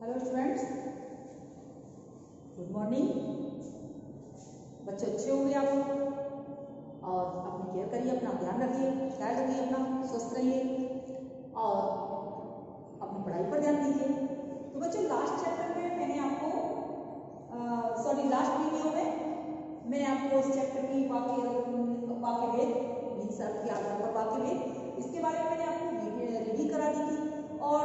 Hello students, good morning. बच्चे अच्छे होंगे आप लोग और अपनी केयर करिए, अपना ध्यान रखिए, ख्याल रखिए, अपना स्वस्थ रहिए और अपनी पढ़ाई पर ध्यान दीजिए। तो बच्चों, लास्ट चैप्टर में मैंने आपको लास्ट वीडियो में मैं आपको इस चैप्टर की वाक्य भेद मीन्स अर्थ के आधार पर वाक्य भेद इसके बारे में मैंने आपको रेडी करा दी थी और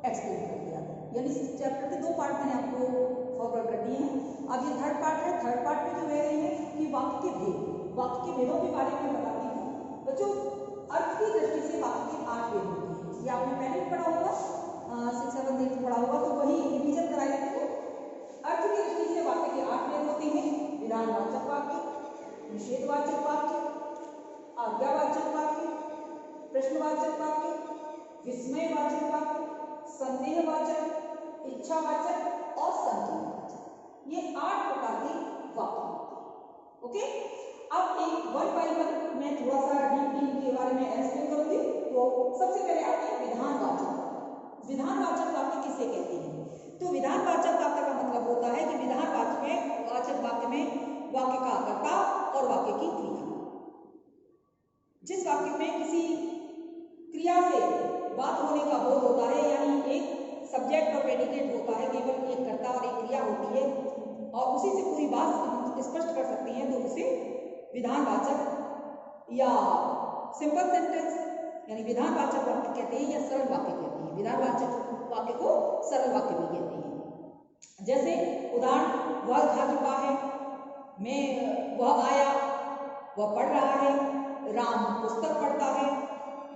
एक्सप्लेन कर दिया। यानी इस चैप्टर के दो पार्ट मैंने आपको फॉरवर्ड कर दिए हैं। अब ये थर्ड पार्ट है। थर्ड पार्ट में जो कह रही है कि वाक्य के भेदों के बारे में बताती हूँ। बच्चों, अर्थ की दृष्टि से वाक्य के 8 भेद होते हैं। ये आपने पहले भी पढ़ा होगा, 6, 7, 8 पढ़ा होगा, तो वही रिवीजन कराई जाती है। अर्थ की दृष्टि से वाक्य के 8 भेद होते हैं। विधानवाचक वाक्य, निषेधवाचक वाक्य, आज्ञावाचक वाक्य, प्रश्नवाचक वाक्य, विस्मयवाचक वाक्य, संदेहवाचक, इच्छावाचक और संकेतवाचक। ये 8 प्रकार के वाक्य होते हैं। ओके, अब एक वन बाय वन मैं थोड़ा सा डीप के बारे में एक्सप्लेन करूंगी। तो सबसे पहले आते हैं विधानवाचक वाक्य। विधानवाचक वाक्य किसे कहते हैं? तो विधानवाचक वाक्य का मतलब होता है कि विधानवाचक वाक्य में वाक्य का कर्ता और वाक्य की क्रिया, जिस वाक्य में किसी क्रिया से बात होने का बोध होता है, यानी एक सब्जेक्ट और प्रेडिकेट होता है, केवल एक कर्ता और एक क्रिया होती है और उसी से पूरी बात स्पष्ट कर सकते हैं, तो उसे विधानवाचक या सिंपल सेंटेंस यानी विधानवाचक वाक्य कहते हैं या सरल वाक्य कहते हैं। विधानवाचक वाक्य को सरल वाक्य भी कहते हैं। जैसे उदाहरण, वह खा चुका है, वह आया, वह पढ़ रहा है, राम पुस्तक पढ़ता है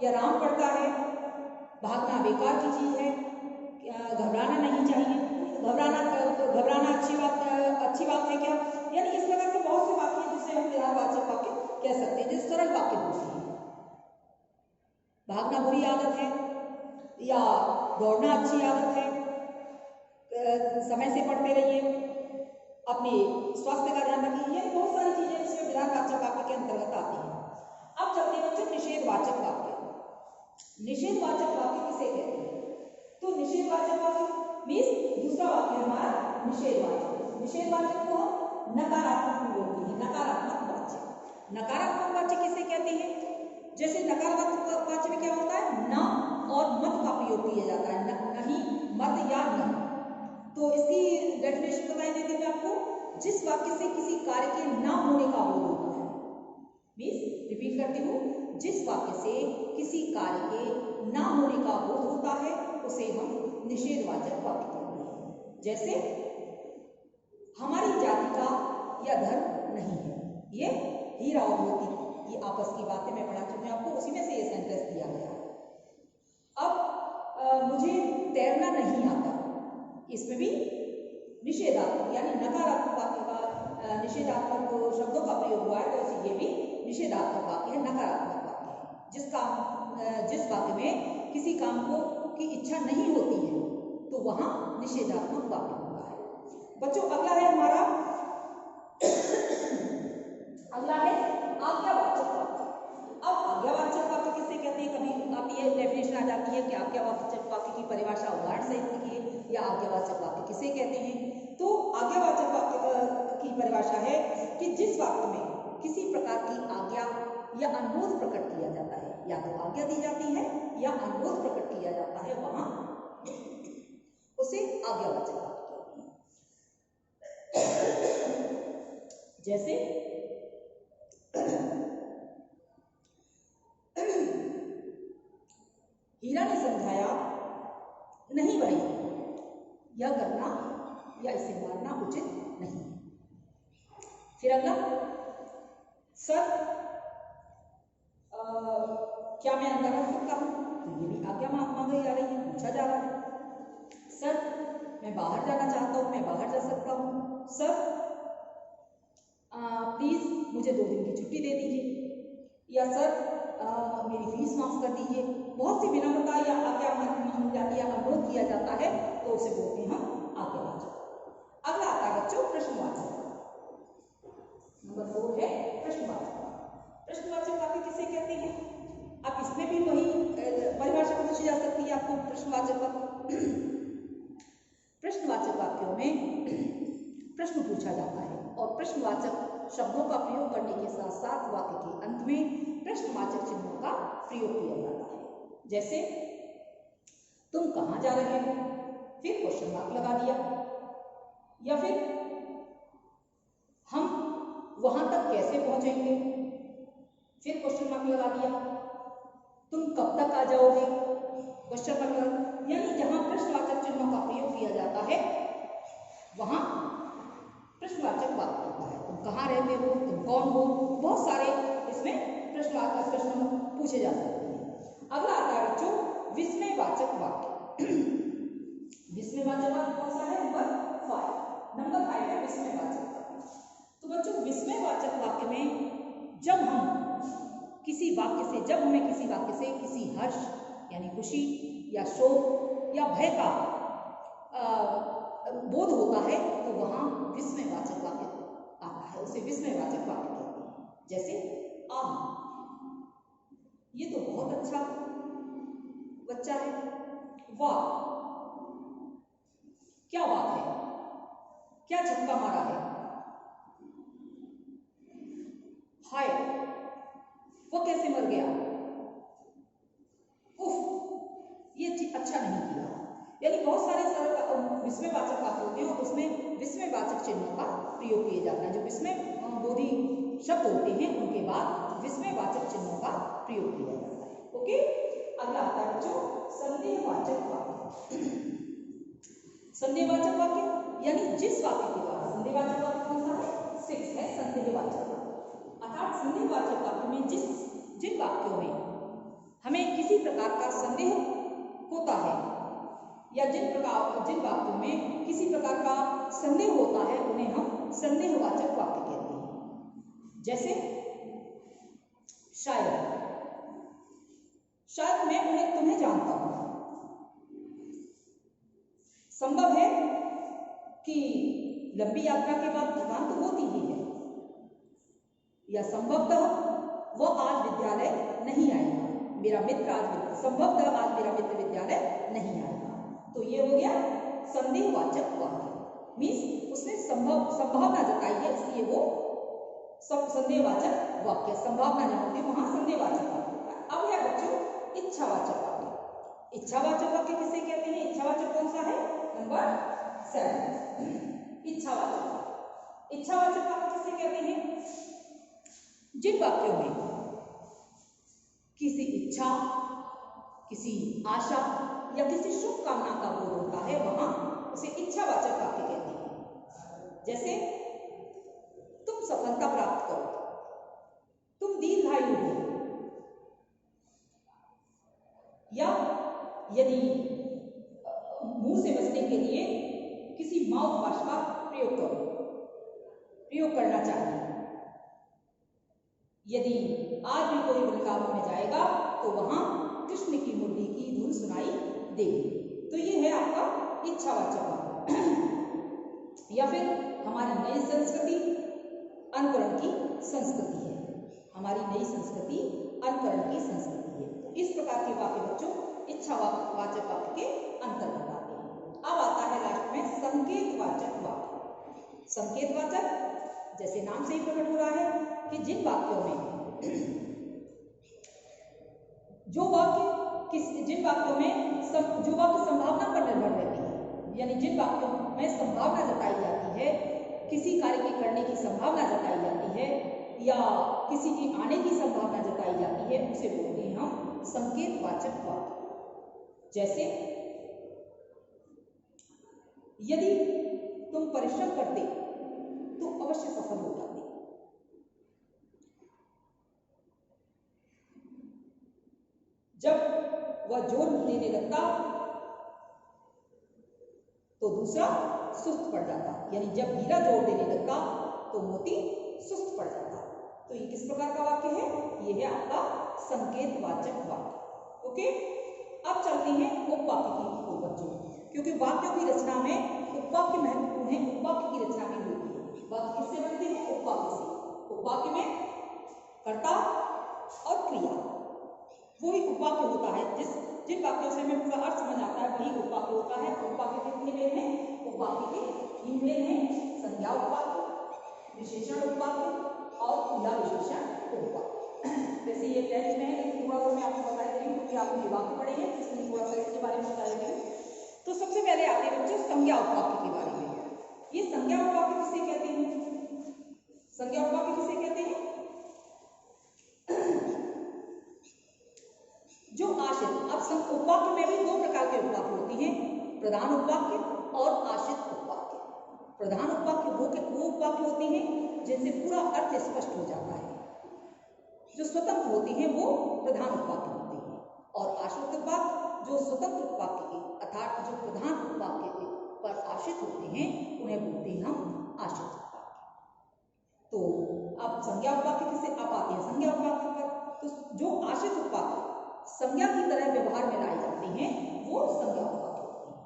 या राम पढ़ता है, भागना बेकार की चीज है, घबराना नहीं चाहिए, घबराना अच्छी बात है क्या। यानी इस प्रकार के बहुत से वाक्य हैं जिसे हम विधानवाचक वाक्य कह सकते हैं, जो सरल वाक्य होते हैं। भागना बुरी आदत है या दौड़ना अच्छी आदत है, समय से पढ़ते रहिए, अपने स्वास्थ्य का ध्यान रखिए। ये बहुत सारी चीजें इसमें विधानवाचक वाक्य के अंतर्गत आती हैं। अब चलते हैं बच्चों निषेधवाचक वाक्य। निषेधवाचक वाक्य किसे कहते हैं? तो निषेधवाचक वाक्य मीन्स दूसरा वाक्य है हमारा निषेधवाचक। निषेधवाचक को हम नकारात्मक भी बोलते हैं, नकारात्मक वाच्य। नकारात्मक वाच्य किसे कहते हैं? जैसे नकारात्मक वाच्य में क्या होता है, न और मत का प्रयोग किया जाता है, नहीं, मत या न। तो इसकी डेफिनेशन बताई देती है आपको, जिस वाक्य से किसी कार्य के न होने का बोध होता है। मीन्स रिपीट करती हूँ, जिस वाक्य से किसी कार्य के न होने का बोध होता है उसे हम निषेधवाचक वाक्य कहते हैं। जैसे हमारी जाति का यह धर्म नहीं है। ये हीरा और मोती की आपस की बातें मैं पढ़ा चुकी हूँ आपको, उसी में से ये सेंटेंस दिया गया। अब मुझे तैरना नहीं आता, इसमें भी निषेधात्मक यानी नकारात्मक वाक्य का निषेधात्मक शब्दों का प्रयोग हुआ है, तो ये भी निषेधात्मक वाक्य है, नकारात्मक वाक्य है। जिस वाक्य में किसी काम को की इच्छा नहीं होती है तो वहां निषेधात्मक वाक्य होता है। बच्चों, अगला है हमारा आज्ञावाचक वाक्य। अब आज्ञावाचक वाक्य किसे कहते हैं? कभी आप ये डेफिनेशन आ जाती है कि आज्ञावाचक वाक्य की परिभाषा उदाहरण सहित लिखिए या आज्ञावाचक वाक्य किसे कहते हैं। तो आज्ञावाचक वाक्य की परिभाषा है कि जिस वाक्य में किसी प्रकार की आज्ञा या अनुरोध प्रकट किया जाता है, या तो आज्ञा दी जाती है या अनुरोध प्रकट किया जाता है, वहां उसे आज्ञावाचक वाक्य कहते हैं। जैसे हीरा ने समझाया, नहीं भाई, यह करना या इसे मारना उचित नहीं। फिर अगला, सर क्या मैं अंदर रख सकता हूं? तो ये भी आज्ञा मांगी जा रही है, पूछा जा रहा है। सर मैं बाहर जाना चाहता हूं, मैं बाहर जा सकता हूं। सर प्लीज मुझे 2 दिन की छुट्टी दे दीजिए, या सर मेरी फीस माफ कर दीजिए। बहुत सी विनम्रता या आज्ञा मांगी जाती है, अनुरोध किया जाता है, तो उसे बोलते हैं हम आज्ञावाचक। अगला आता है बच्चों प्रश्नवाचक। नंबर 4 है प्रश्नवाचक। प्रश्नवाचक वाक्य किसे कहते हैं? अब इसमें भी वही परिभाषा पूछी जा सकती है आपको प्रश्नवाचक वाक्य। प्रश्नवाचक शब्दों का प्रयोग करने के साथ साथ वाक्य के अंत में प्रश्नवाचक चिन्हों का प्रयोग किया जाता है। जैसे तुम कहाँ जा रहे हो, फिर क्वेश्चन मार्क लगा दिया, या फिर हम वहां तक कैसे पहुंचेंगे, फिर क्वेश्चन मार्क लगा दिया, तुम कब तक आ जाओगे, क्वेश्चन मार्क। यानी जहां प्रश्नवाचक चिन्हों का प्रयोग किया जाता है वहां प्रश्नवाचक वाक्य होता है। तुम कहाँ रहते हो, तुम कौन हो, बहुत सारे इसमें प्रश्नवाचक प्रश्न पूछे जा सकते हैं। अगला आता है बच्चों विस्मयवाचक वाक्य। विस्मयवाचक वाक्य कौन सा है? नंबर 5 है विस्मयवाचक वाक्य। तो बच्चों विस्मयवाचक वाक्य में जब हमें किसी वाक्य से किसी हर्ष यानी खुशी या शोक या भय का बोध होता है तो वहां विस्मयवाचक वाक्य आता है, उसे विस्मयवाचक वाक्य कहते हैं। जैसे ये तो बहुत अच्छा बच्चा है, वाह क्या बात है, क्या झटका मारा है, हाय वो कैसे मर गया, उफ ये अच्छा नहीं किया। यानी बहुत सारे विस्मयवाचक वाक्य होते हैं और उसमें विस्मयवाचक चिन्हों का प्रयोग किया जाता है। जो विस्मय बोधी शब्द होते हैं उनके बाद विस्मयवाचक चिन्हों का प्रयोग किया जाता है। ओके, अगला आता है बच्चों संदेहवाचक वाक्य। संदेहवाचक वाक्य यानी जिस वाक्य के द्वारा, संदेहवाचक वाक्य कौन सा है? 6 है संदेहवाचक वाक्य। अर्थात संदेहवाचक वाक्य में जिन वाक्यों में हमें किसी प्रकार का संदेह होता है या जिन वाक्यों में किसी प्रकार का संदेह होता है उन्हें हम संदेहवाचक वाक्य कहते हैं। जैसे शायद मैं तुम्हें जानता हूं, संभव है कि लंबी यात्रा के बाद थकान तो होती ही है, या संभवतः वह आज विद्यालय नहीं आएगा, संभवतः आज मेरा मित्र विद्यालय नहीं आएगा। तो ये हो गया संदेहवाचक वाक्य, मीन्स उसने संभावना जताई है इसलिए वो संदेहवाचक वाक्य, संभावना नहीं होती वहां संदेहवाचक वाक्य होता है। अब है बच्चों इच्छावाचक वाक्य। इच्छावाचक वाक्य किसे कहते हैं? इच्छावाचक कौन सा है? नंबर 7 इच्छावाचक वाक्य किसे कहते हैं? जिन वाक्यों में किसी इच्छा, किसी आशा या किसी शुभ कामना का बोध होता है वहां उसे इच्छावाचक वाक्य कहते हैं। जैसे तुम सफलता प्राप्त करो, तुम दीर्घायु हो, या यदि मुंह से बचने के लिए किसी माउथ वॉश का प्रयोग करना चाहिए। यदि आज भी कोई वृंदावन में जाएगा तो वहां कृष्ण की मुरली की धुन सुनाई देगी। तो ये है आपका इच्छावाचक वाक्य। या फिर हमारी नई संस्कृति अनुकरण की संस्कृति है, हमारी नई संस्कृति अनुकरण की संस्कृति है। तो इस प्रकार के वाक्य बच्चों इच्छावाचक वाक्य के अंतर्गत आते हैं। अब आता है लास्ट में संकेतवाचक वाक्य। संकेतवाचक जैसे नाम से ही प्रकट हो रहा है कि जिन वाक्यों में जो वाक्य संभावना पर निर्भर रहती है, यानी जिन वाक्यों में संभावना जताई जाती है, किसी कार्य के करने की संभावना जताई जाती है या किसी की आने की संभावना जताई जाती है, उसे बोलते हैं हम संकेतवाचक वाक्य। जैसे यदि तुम परिश्रम करते तो अवश्य सफल हो जाते। जब वह जोर देने लगता तो दूसरा सुस्त पड़ जाता, यानी जब हीरा जोर देने लगता तो मोती सुस्त पड़ जाता। तो ये किस प्रकार का वाक्य है? ये है आपका संकेतवाचक वाक्य। ओके, अब चलते हैं उपवाक्य की ओर बच्चों, क्योंकि वाक्यों की रचना में उपवाक्य महत्वपूर्ण है। उपवाक्य की रचना में होती है, वाक्य किससे बनते हैं? उपवाक्य से। उपवाक्य में कर्ता और क्रिया, वही उपवाक्य होता है। जिन वाक्यों से हमें पूरा अर्थ समझ आता है वही उपवाक्य होता है। उपवाक्य कितने भेद हैं? उपवाक्य के 3 भेद हैं। संज्ञा उपवाक्य, विशेषण उपवाक्य और क्रिया विशेषण उपवाक्य। वैसे ये टेस्ट में है, लेकिन थोड़ा सा मैं आपको बता देती हूँ क्योंकि आपने वाक्य पढ़े हैं, इसलिए थोड़ा सा इसके बारे में बता देती हूँ। तो सबसे पहले आते हैं बच्चों संज्ञा उपवाक्य के बारे में। ये संज्ञा उपवाक्य किसे कहते हैं? संज्ञा उपवाक्य किसे कहते हैं? जो आश्रित, अब उपवाक्य में भी दो प्रकार के उपवाक्य होती हैं, प्रधान उपवाक्य और आश्रित उपवाक्य। प्रधान उपवाक्य वो उपवाक्य होते हैं जिनसे पूरा अर्थ स्पष्ट हो जाता है, जो स्वतंत्र होती हैं वो प्रधान उपवाक्य होते हैं, और आश्रित उपवाक्य जो स्वतंत्र उपवाक्य के अर्थात जो प्रधान उपवाक्य के पर आश्रित होते हैं उन्हें बोलते हैं हम आश्रित उपवाक्य। तो अब संज्ञा उपवाक्य किसे आप आते हैं संज्ञा उपवाक्य पर। तो जो आश्रित उपवाक्य संज्ञा की तरह व्यवहार में लाए जाते हैं वो संज्ञा उपवाक्य होते हैं,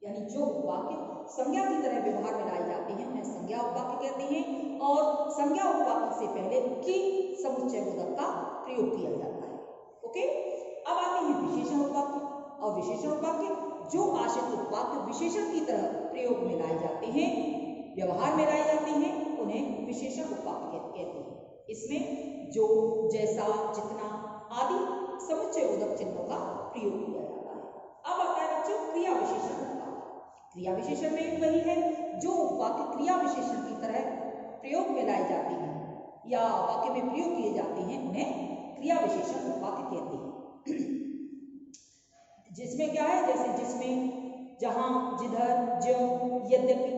यानी जो उपवाक्य संज्ञा की तरह व्यवहार में लाए जाते हैं उन्हें संज्ञा उपवाक्य कहते हैं, और संज्ञा उपवाक्य से पहले की समुच्चय बोधक का प्रयोग किया जाता है। ओके, अब आते हैं विशेषण उपवाक्य। और विशेषण उपवाक्य जो आश्रित उपवाक्य विशेषण की तरह प्रयोग में लाए जाते हैं, व्यवहार में लाए जाते हैं, उन्हें विशेषण उपवाक्य कहते हैं। इसमें जो, जैसा, जितना आदि समुच्चय बोधक चिन्हों का प्रयोग किया जाता है। अब आता है बच्चों क्रिया विशेषण उपवाक्य। क्रिया विशेषण में वही है जो वाक्य क्रिया विशेषण की तरह प्रयोग में लाए जाते हैं या वाक्य में प्रयोग किए जाते हैं उन्हें क्रिया विशेषण उपवाक्य कहते हैं। जिसमें क्या है, जैसे जिसमें, जहां, जिधर, ज्यों, यद्यपि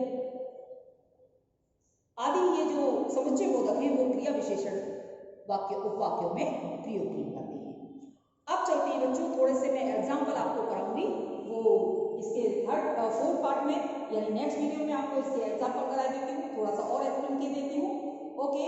आदि ये जो समुच्चय बोधक हैं वो क्रिया विशेषण वाक्य उपवाक्यों में प्रयोग किए जाते हैं। अब चलते हैं बच्चों, थोड़े से मैं एग्जाम्पल आपको कराऊंगी, वो इसके फोर्थ पार्ट में यानी नेक्स्ट वीडियो में आपको इसके एग्जाम्पल करा देती हूँ, थोड़ा सा और एक्सप्लेन कर देती हूँ। ओके,